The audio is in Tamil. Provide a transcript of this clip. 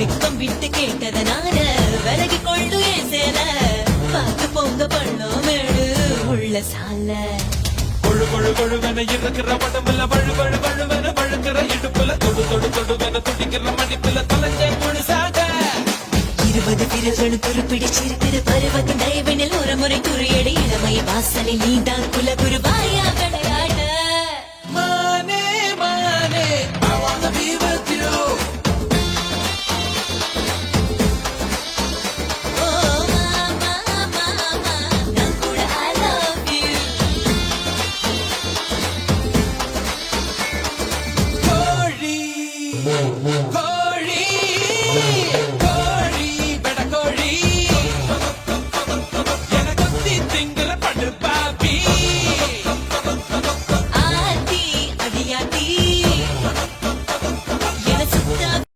வெக்கம் விட்டு கேட்டதனால விலகி கொண்டு ஏன் சேல பார்த்து பொங்க பள்ளம் மேடு உள்ள சால கொழு கொழு கொழுவென இருக்கிற உடம்புல வழு வழு வழுவென வழுக்கிற இடுப்புல தொடு தொடு தொடுவென துடிக்கிற மடிப்புல தொலைஞ்ச முழுசாக 20 பிறகு துருப்பிடிச்சிருக்கிற பருவத்தின் தயவினில் ஒரு முறை குறியடி இளமைய வாசலில் நீதான் குலகுரு